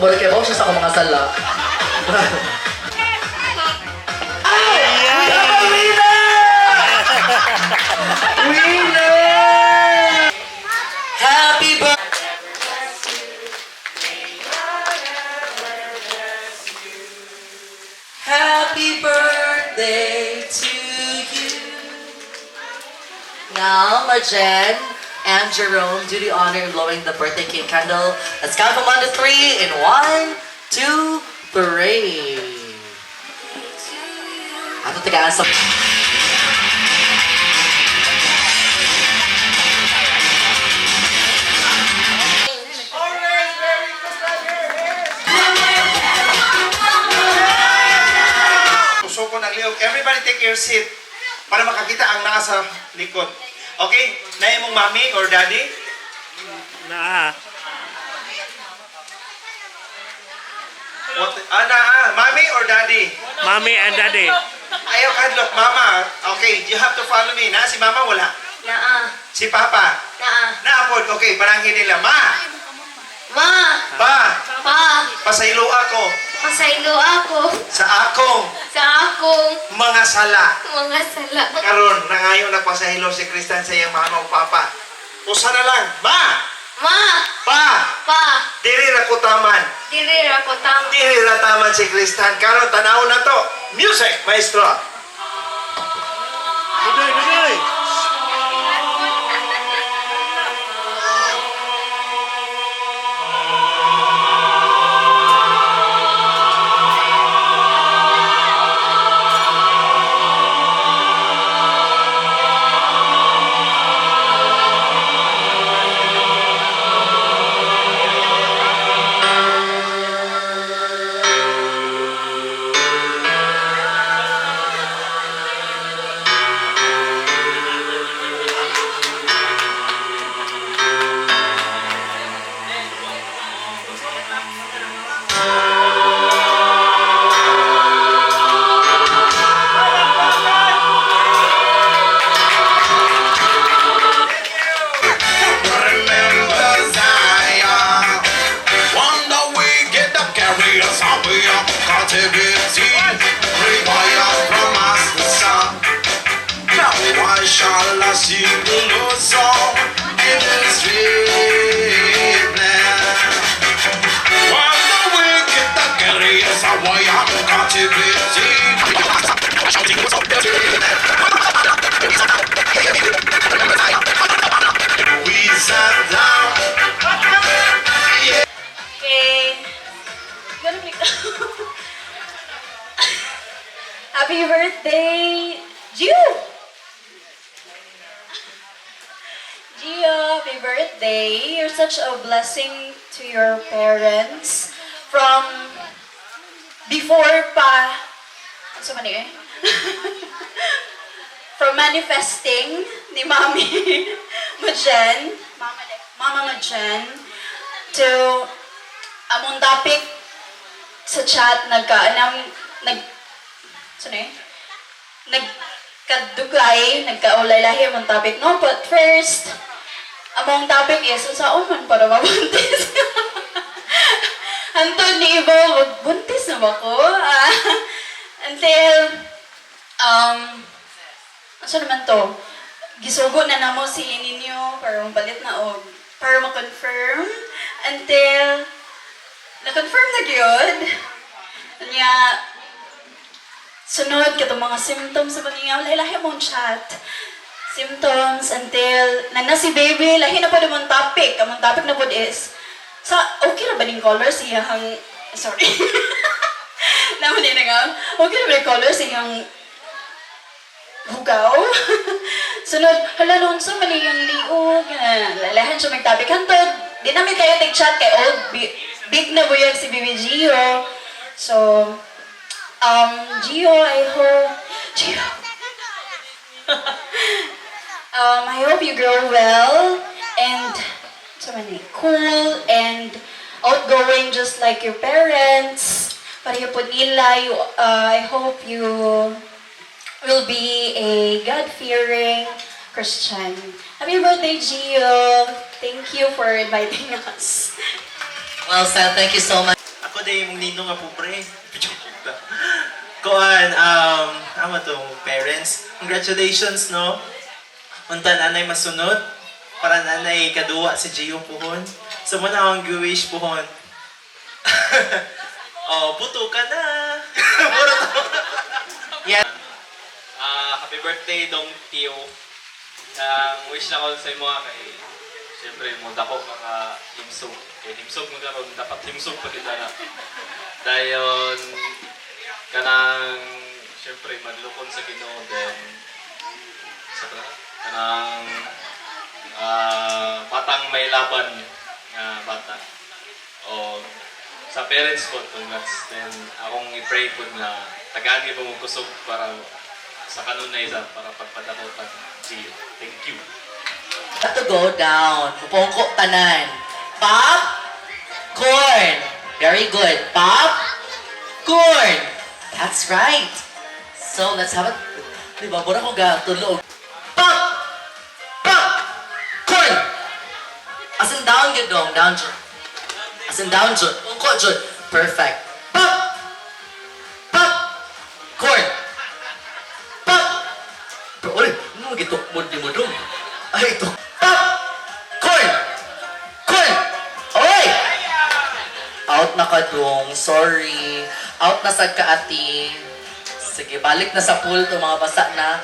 Balik kayo siya sa akong mga sala. Ay! Winner! Winner! Happy birthday! Happy birthday to you. Now, Marjen and Jerome do the honor in blowing the birthday cake candle. Let's count from 1 to 3 in 1, 2, 3. Ato tagaan sa... Puso ko ng liyog. Everybody take your seat para makakita ang nasa likod. Okay? Nai mong mami or daddy? Naa. Mami or daddy? Mommy and daddy. Ayaw kadlok, mama. Okay, you have to follow me. Na si mama wala. Naa. Si papa. Naa. Naapod. Okay, parangin nila. Ma! Ma. Pa! Pa. Pasaylo ako Pasaylo ako sa akong sa akong mga sala. mga sala. Karon na ngayon nagpasahilo si Kristan sa iyang mama o papa. Usa na lang. Ma! Ma. Pa! Pa. Diri ra ko taman. Dili ra ko tama. Dili ra taman si Kristan. Karon tanaw na to. Music, maestro. Dudoy, dudoy. Remember Zion. Wonder we get the carriers how we are captivity. Require from us the sun. Now why shall I sing the Lord song in the street now? Wonder we get the carriers how we are captivity. We sat down. Okay. Ganun ikaw. Happy birthday, Gio! Gio, happy birthday. You're such a blessing to your parents. From before pa... Ano sa mani eh? From manifesting ni Mami Majen, Mama Majen, to among topic sa chat nagkadugay, nagkaulay-lahi among topic. No, but first, among topic is, saan man para mabuntis? Antod ni Ibo, buntis na ba ko? Until, ano naman to? Gisugo na namo si ninyo para mapalit na o para ma-confirm. Until, na-confirm na gyud. Kanya, sunod ka mga symptoms sa paningaw, lahi mong chat. Symptoms until, na si baby, lahi na po naman topic. Among topic na po is, okay na ba ning color siyang, sorry. Naman din nga, okay na ba ning color siyang hugaw? Sunod, hala noon sa mali yung liog. Lalahan siya magtopic. Hantod, di namin kayo take-chat kay old, big na buyag si Bibi Gio. So, Gio, I hope, Gio. I hope you grow well and cool and outgoing just like your parents. Pareho po nila, I hope you will be a God-fearing Christian. Happy birthday, Gio! Thank you for inviting us. Well said. Thank you so much. Ako day mong ninong nga pobre. Kuan, ama tong parents. Congratulations, no? Unta nanay masunod. Para nanay kaduwa si Gio puhon. Sa muna akong giwish puhon. Oh, puto ka na. Puro to. Yeah. Happy birthday, Dong Tio. Ang wish na ko sa imo kay siyempre mo dako mga himsog. Kay himsog mo karon dapat himsog pa kita na. Dayon kanang siyempre madlukon sa Ginoo then sa kanang batang may laban nga bata. O sa parents ko, congrats. Then akong i-pray po na tagani mo kusog para sa kanunay sa para pagpadakotan. See you. Thank you. Have to go down. Pupongko tanan. Pop, corn. Very good. Pop, corn. That's right. So let's have it. Di ba? Mura ko tulog. Pop, pop, corn. As in down yun dong. Down yun. As in down yun. Pungko yun. Perfect. Pop, pop, corn. Pop. Pero ulit, ano gitukmod di mo dong? Ay, ito. Pop! Corn! Corn! Oy! Out na ka dong. Sorry. Out na sa kaati. Sige, balik na sa pool to mga basa na.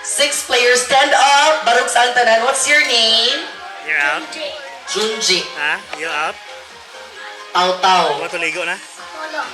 6 players, stand up. Barog sa tanan. What's your name? You're out? Junji. Ha? You out? Tau-tau. Matuligo na? Wala.